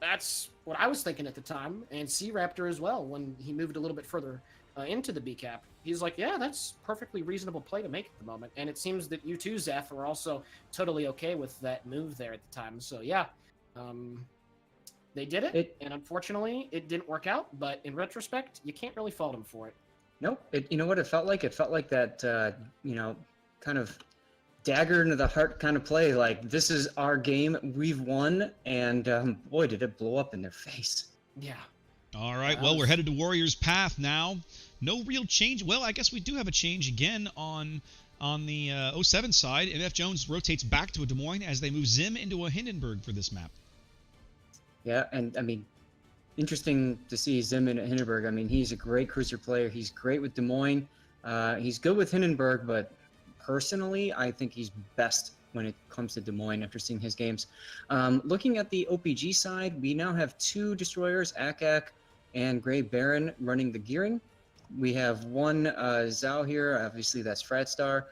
that's what I was thinking at the time, and SeaRaptor as well when he moved a little bit further into the B cap. He's like, yeah, that's perfectly reasonable play to make at the moment, and it seems that you too, Zeph, were also totally okay with that move there at the time. So yeah, they did it, and unfortunately, it didn't work out. But in retrospect, you can't really fault him for it. Nope. You know what it felt like? It felt like that, kind of dagger into the heart kind of play. Like, this is our game. We've won. And boy, did it blow up in their face. Yeah. All right. Well, we're headed to Warriors Path now. No real change. Well, I guess we do have a change again on the 07 side. MF Jones rotates back to a Des Moines as they move Zim into a Hindenburg for this map. Yeah, and I mean, interesting to see Zim in Hindenburg. I mean, he's a great cruiser player. He's great with Des Moines. He's good with Hindenburg, but personally, I think he's best when it comes to Des Moines after seeing his games. Looking at the OPG side, we now have 2 destroyers, Akak and Gray Baron, running the gearing. We have one Zhao here. Obviously, that's Fradstar.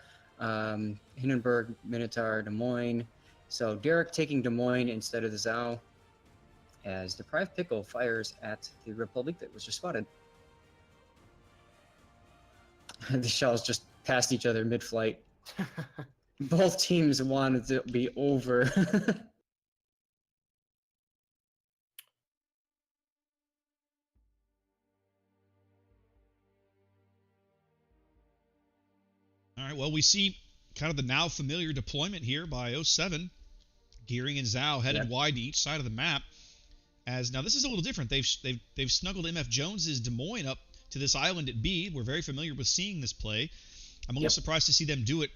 Hindenburg, Minotaur, Des Moines. So Derek taking Des Moines instead of the Zhao, as Deprived Pickle fires at the Republic that was just spotted. The shells just passed each other mid-flight. Both teams wanted to be over. All right, well, we see kind of the now familiar deployment here by 07. Gearing and Zhao headed wide to each side of the map. As now, this is a little different. They've snuggled MF Jones's Des Moines up to this island at B. We're very familiar with seeing this play. I'm a little surprised to see them do it.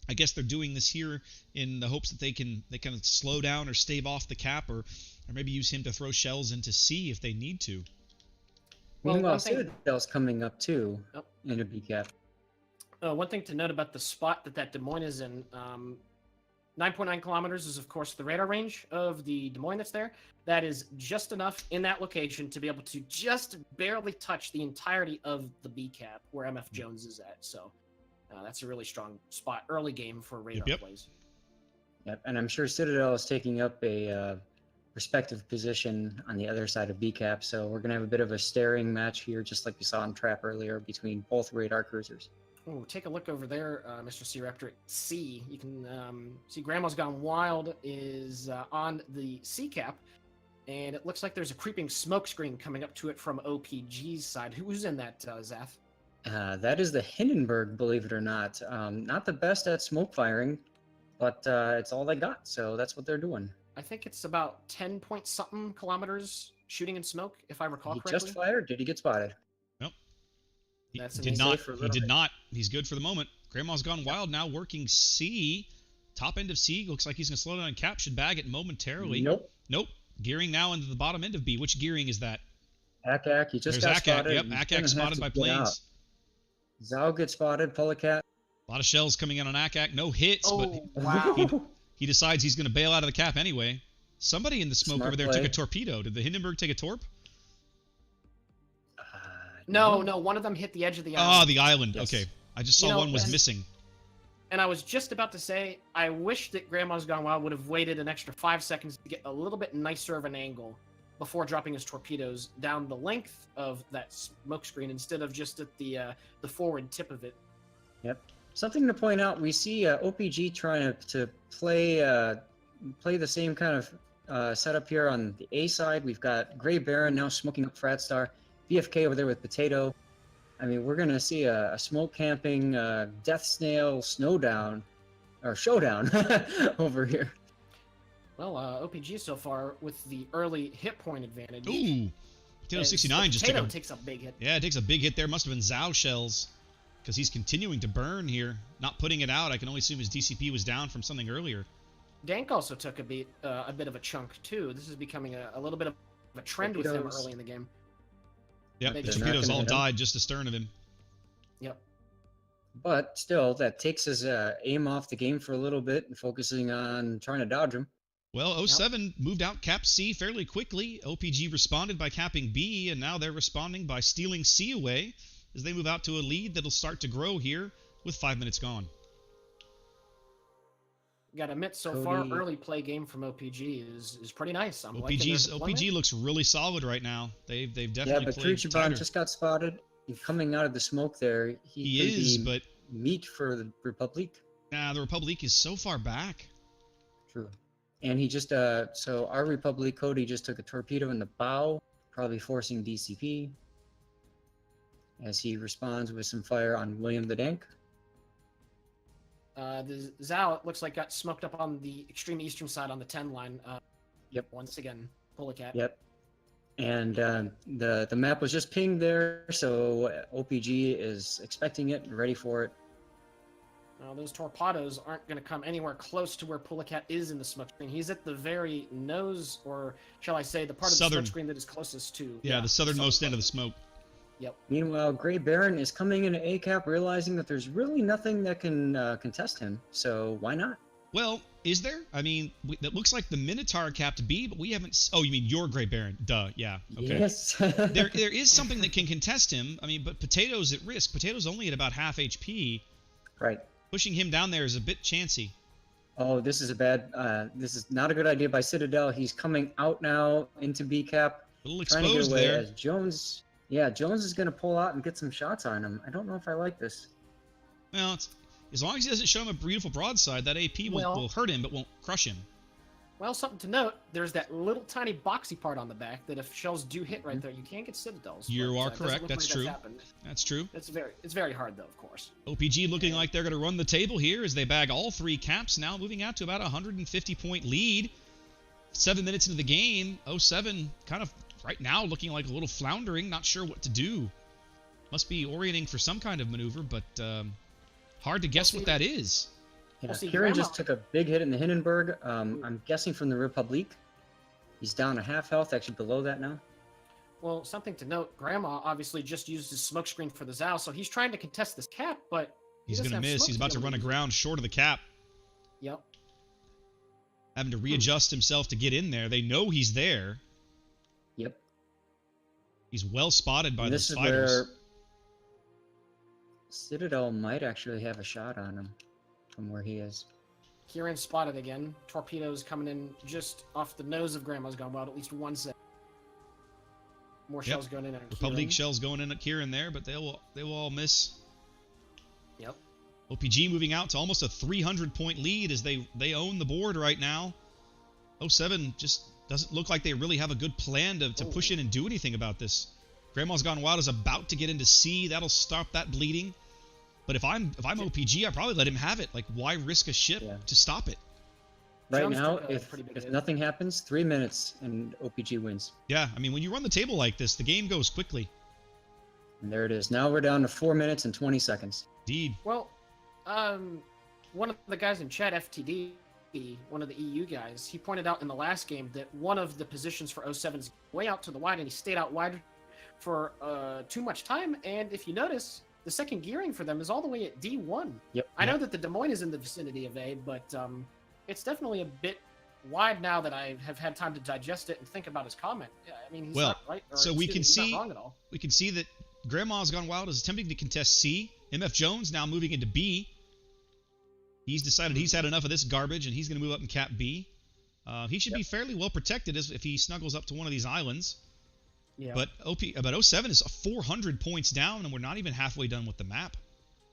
I guess they're doing this here in the hopes that they can slow down or stave off the cap, or maybe use him to throw shells into C if they need to. Meanwhile, Citadel's coming up too in a B cap. One thing to note about the spot that Des Moines is in, 9.9 kilometers is, of course, the radar range of the Des Moines that's there. That is just enough in that location to be able to just barely touch the entirety of the B cap where MF Jones is at. So that's a really strong spot early game for radar plays. Yep, and I'm sure Citadel is taking up a respective position on the other side of B cap. So we're going to have a bit of a staring match here, just like we saw in Trap earlier, between both radar cruisers. Oh, take a look over there, Mr. SeaRaptor. At C, you can see Grandma's Gone Wild is on the C cap, and it looks like there's a creeping smoke screen coming up to it from OPG's side. Who's in that, Zath? That is the Hindenburg, believe it or not. Not the best at smoke firing, but it's all they got, so that's what they're doing. I think it's about 10-point-something kilometers shooting in smoke, if I recall correctly. He just fired? Did he get spotted? Nope. He That's did not. He did not. He's good for the moment. Grandma's Gone Wild now working C. Top end of C. Looks like he's going to slow down and cap. Should bag it momentarily. Nope. Gearing now into the bottom end of B. Which gearing is that? Akak. He just got spotted. Yep, Akak spotted by planes. Zhao gets spotted. Polecat. A lot of shells coming in on Akak. No hits, but wow. he decides he's going to bail out of the cap anyway. Somebody in the smoke Smart over there play. took a torpedo. Did the Hindenburg take a torp? No, one of them hit the edge of the island. Oh, the island. Yes. Okay. I just saw one was missing. And I was just about to say, I wish that Grandma's Gone Wild would have waited an extra 5 seconds to get a little bit nicer of an angle before dropping his torpedoes down the length of that smoke screen instead of just at the forward tip of it. Yep. Something to point out, we see OPG trying to play the same kind of setup here on the A side. We've got Gray Baron now smoking up Fradstar. BFK over there with Potato. I mean, we're going to see a smoke camping, death snail showdown over here. Well, OPG so far with the early hit point advantage. Ooh. Potato 69 just takes a big hit. Yeah, it takes a big hit there. Must have been Zhao shells because he's continuing to burn here. Not putting it out. I can only assume his DCP was down from something earlier. Dank also took a bit of a chunk, too. This is becoming a little bit of a trend with him early in the game. Yep, the torpedoes all died just astern of him. Yep. But still, that takes his aim off the game for a little bit and focusing on trying to dodge him. Well, 07 moved out cap C fairly quickly. OPG responded by capping B, and now they're responding by stealing C away as they move out to a lead that'll start to grow here with 5 minutes gone. Gotta admit, so far, Cody. early play game from OPG is pretty nice. I'm liking their OPG's deployment. OPG looks really solid right now. They've Yeah, definitely but played Kirchiban tighter. just got spotted. He's coming out of the smoke there. He could is, be but meat for the Republic. nah, the Republic is so far back. True. And he just so our Republic Cody just took a torpedo in the bow, probably forcing DCP as he responds with some fire on William the Dank. The Zhao, it looks like, got smoked up on the extreme eastern side on the 10 line. Yep. Once again, Pulicat. Yep. And the map was just pinged there, so OPG is expecting it and ready for it. Those torpedoes aren't going to come anywhere close to where Pulicat is in the smoke screen. He's at the very nose, or shall I say, the part of the smoke screen that is closest to... Yeah, the southernmost end of the smoke. Yep. Meanwhile, Grey Baron is coming into ACAP, realizing that there's really nothing that can contest him, so why not? Well, is there? I mean, that looks like the Minotaur capped B, but we haven't... Oh, you mean your Grey Baron. Duh, yeah, okay. Yes. there is something that can contest him. I mean, but Potato's at risk. Potato's only at about half HP. Right. Pushing him down there is a bit chancy. Oh, this is not a good idea by Citadel. He's coming out now into BCAP. A little trying to get exposed away there. as Jones... Yeah, Jones is going to pull out and get some shots on him. I don't know if I like this. Well, as long as he doesn't show him a beautiful broadside, that AP will hurt him but won't crush him. Well, something to note, there's that little tiny boxy part on the back that if shells do hit right there, you can't get Citadels. You are it doesn't correct. look That's like true. That's true. It's very hard, though, of course. OPG looking like they're going to run the table here as they bag all 3 caps now, moving out to about a 150-point lead. 7 minutes into the game, 07 kind of right now looking like a little floundering, not sure what to do. Must be orienting for some kind of maneuver, but hard to guess what that is. Yeah, Kieran just took a big hit in the Hindenburg. I'm guessing from the Republic. He's down to half health, actually below that now. Well, something to note, Grandma obviously just used his smoke screen for the Zhao, so he's trying to contest this cap, but he's going to miss. He's about to run aground short of the cap. Yep. Having to readjust himself to get in there. They know he's there. Yep. He's well spotted by those fighters. Where Citadel might actually have a shot on him from where he is. Kieran spotted again. Torpedoes coming in just off the nose of Grandma's gone wild, at least one set. More shells going in at Republic Kieran. shells going in at Kieran there, but they will all miss. Yep. OPG moving out to almost a 300-point lead as they own the board right now. 07 just doesn't look like they really have a good plan to push in and do anything about this. Grandma's Gone Wild is about to get into C. That'll stop that bleeding. But if I'm OPG, I probably let him have it. Like, why risk a ship to stop it? Right now, if nothing happens, 3 minutes and OPG wins. Yeah, I mean, when you run the table like this, the game goes quickly. And there it is. Now we're down to 4 minutes and 20 seconds. Indeed. Well, one of the guys in chat, FTD, one of the EU guys, he pointed out in the last game that one of the positions for 07 is way out to the wide, and he stayed out wide for too much time. And if you notice, the second gearing for them is all the way at D1. Yep. I know that the Des Moines is in the vicinity of A, but it's definitely a bit wide now that I have had time to digest it and think about his comment. I mean, he's not right. So we can see, not wrong at all. We can see that Grandma's Gone Wild is attempting to contest C. MF Jones now moving into B. He's decided he's had enough of this garbage, and he's going to move up and cap B. He should be fairly well protected if he snuggles up to one of these islands. Yeah. But 07 is 400 points down, and we're not even halfway done with the map.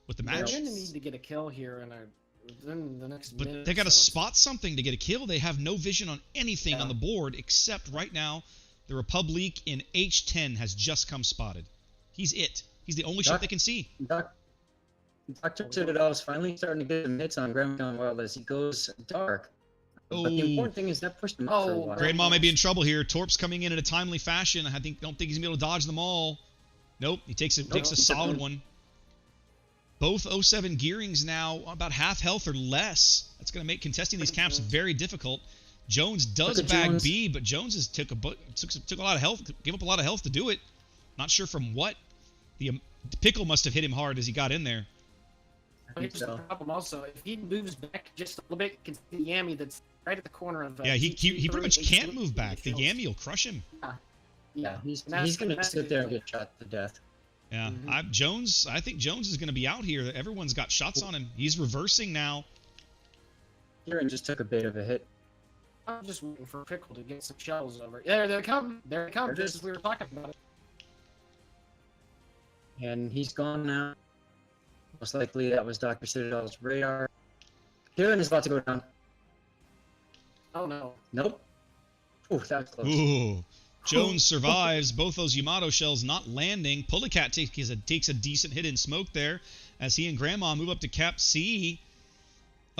With the match. They're going to need to get a kill here in the next minute. But they got to spot something to get a kill. They have no vision on anything on the board, except right now, the Republic in H10 has just come spotted. He's it. He's the only ship they can see. Dr. Citadel is finally starting to get some hits on Grandma Gone Wild as he goes dark. But the important thing is that pushed him up for a while. Grandma may be in trouble here. Torp's coming in a timely fashion. I don't think he's going to be able to dodge them all. Nope, he takes a solid one. Both 07 gearings now about half health or less. That's going to make contesting these caps very difficult. Jones does bag B, but Jones has took a lot of health, gave up a lot of health to do it. Not sure from what. The pickle must have hit him hard as he got in there. Here's the problem also. If he moves back just a little bit, you can see the Yami that's right at the corner of... yeah, he pretty much can't move back. The Yami will crush him. Yeah, he's going to sit there and get shot to death. Yeah, I think Jones is going to be out here. Everyone's got shots on him. He's reversing now. Kieran just took a bit of a hit. I'm just waiting for Pickle to get some shells over. There they come. There they come. There it Just is. as we were talking about it. And he's gone now. Most likely that was Dr. Citadel's radar. Kieran is about to go down. Oh no. Nope. Ooh, that was close. Ooh. Jones survives. Both those Yamato shells not landing. Pulicat takes a decent hit in smoke there as he and Grandma move up to Cap C.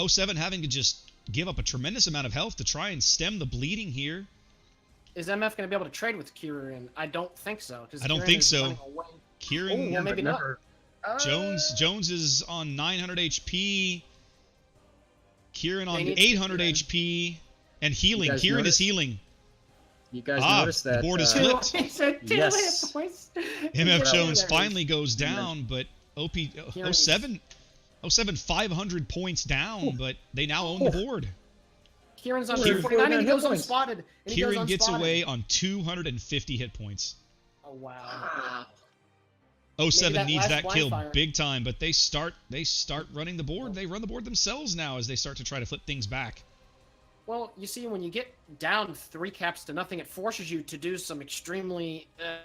07 having to just give up a tremendous amount of health to try and stem the bleeding here. Is MF going to be able to trade with Kieran? I don't think so. I don't think so. Kieran, well, maybe not. Jones is on 900 HP. Kieran on They need 800 Kieran. HP and healing. guys Kieran notice? is healing. You guys noticed that? The board is Two- flipped. he said two Yes. hit points. MF Yeah, Jones there finally goes down, but Kieran 07 500 points down, but they now own the board. Kieran's on Kieran- 249 and he goes Kieran points. unspotted. And he Kieran goes gets unspotted. away on 250 hit points. Oh wow. Wow. 07 that needs last that blind kill fire. big time, but they start running the board. They run the board themselves now as they start to try to flip things back. Well, you see, when you get down 3 caps to nothing, it forces you to do some extremely, the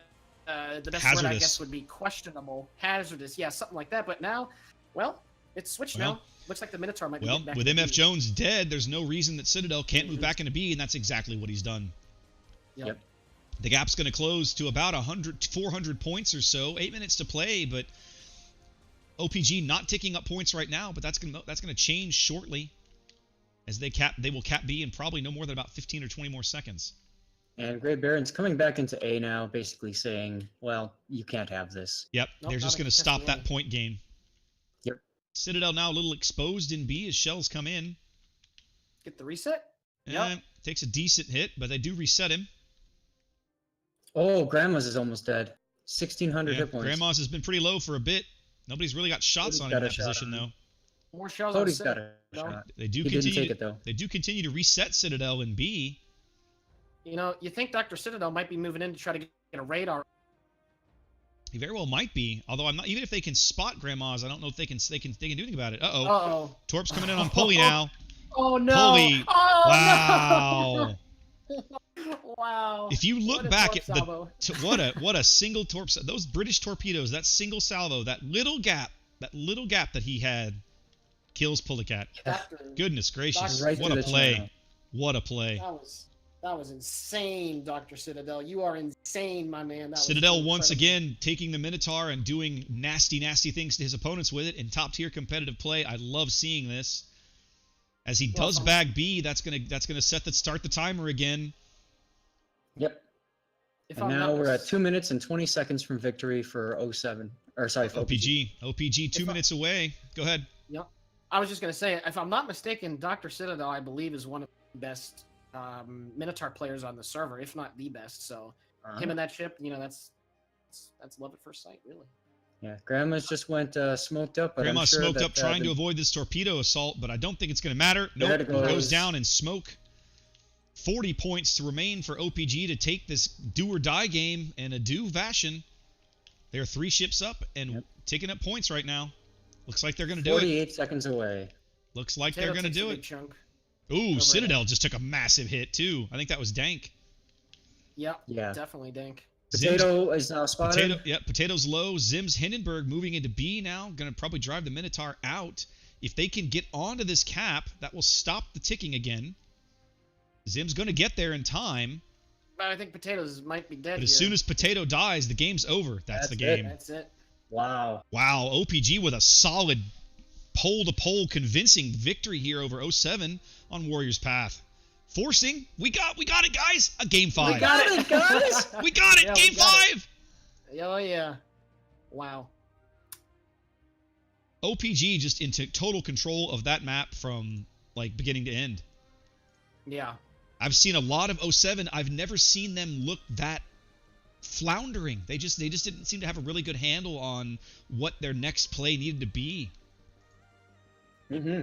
best word I Hazardous. guess would be questionable, hazardous, yeah, something like that. But now, well, it's switched now. Looks like the Minotaur might be Well, getting back with into MF B. Jones dead, there's no reason that Citadel can't move back into B, and that's exactly what he's done. Yep. The gap's going to close to about 400 points or so. 8 minutes to play, but OPG not ticking up points right now, but that's going to change shortly as they will cap B in probably no more than about 15 or 20 more seconds. And Grey Baron's coming back into A now, basically saying, well, you can't have this. Yep, Nope, they're not just a going to stop contested that point game. Yep. Citadel now a little exposed in B as shells come in. Get the reset. Yeah, takes a decent hit, but they do reset him. Oh, Grandma's is almost dead. 1,600 Yeah, hit points. Grandma's has been pretty low for a bit. Nobody's really got shots Cody's on him got in a that shot position, on though. him. More shells Cody's on got a Citadel. shot. They do He didn't continue. take it, though. They do continue to reset Citadel in B. You know, you think Dr. Citadel might be moving in to try to get a radar. He very well might be. Although I'm not. Even if they can spot Grandma's, I don't know if they can do anything about it. Uh-oh. Uh-oh. Torp's coming in on Pulley now. Oh, no. Pulley. Oh, Wow. no. Wow. If you What look a back torp at salvo. what a single torp, those British torpedoes, that single salvo, that little gap that he had, kills Pulicat. Dr. Goodness gracious, Right what to a the play! channel. What a play! That was insane, Dr. Citadel. You are insane, my man. That was Citadel once incredible. again taking the Minotaur and doing nasty things to his opponents with it in top tier competitive play. I love seeing this. As he does bag B, that's gonna start the timer again. Yep. If And I'm now not we're at mis- 2 minutes and 20 seconds from victory for 07. Or sorry, for OPG. OPG 2 If I- minutes away. Go ahead. Yep. I was just going to say, if I'm not mistaken, Dr. Citadel, I believe, is one of the best Minotaur players on the server, if not the best. So him and that ship, you know, that's love at first sight, really. Yeah, Grandma's just went smoked up. But Grandma I'm sure smoked that, up trying to avoid this torpedo assault, but I don't think it's going to matter. There Nope, it he goes. goes down in smoke. 40 points to remain for OPG to take this do-or-die game in a do fashion. They're 3 ships up and taking up points right now. Looks like they're going to do it. 48 seconds away. Looks like Potato they're going to takes a do big it. Chunk. Ooh, Over Citadel there. just took a massive hit, too. I think that was dank. Yep. Yeah. Definitely dank. Potato is now spotted. Potato's low. Zims Hindenburg moving into B now. Going to probably drive the Minotaur out. If they can get onto this cap, that will stop the ticking again. Zim's going to get there in time. But I think Potatoes might be dead But as here. soon as Potato dies, the game's over. That's the That's game. That's it. Wow. Wow, OPG with a solid pole-to-pole convincing victory here over 07 on Warriors Path. Forcing, we got it, guys. A game 5. We got it, guys. We got it. Yeah, we Game got 5. Oh, yeah. Wow. OPG just into total control of that map from like beginning to end. Yeah. I've seen a lot of 07. I've never seen them look that floundering. They just didn't seem to have a really good handle on what their next play needed to be. Mm-hmm.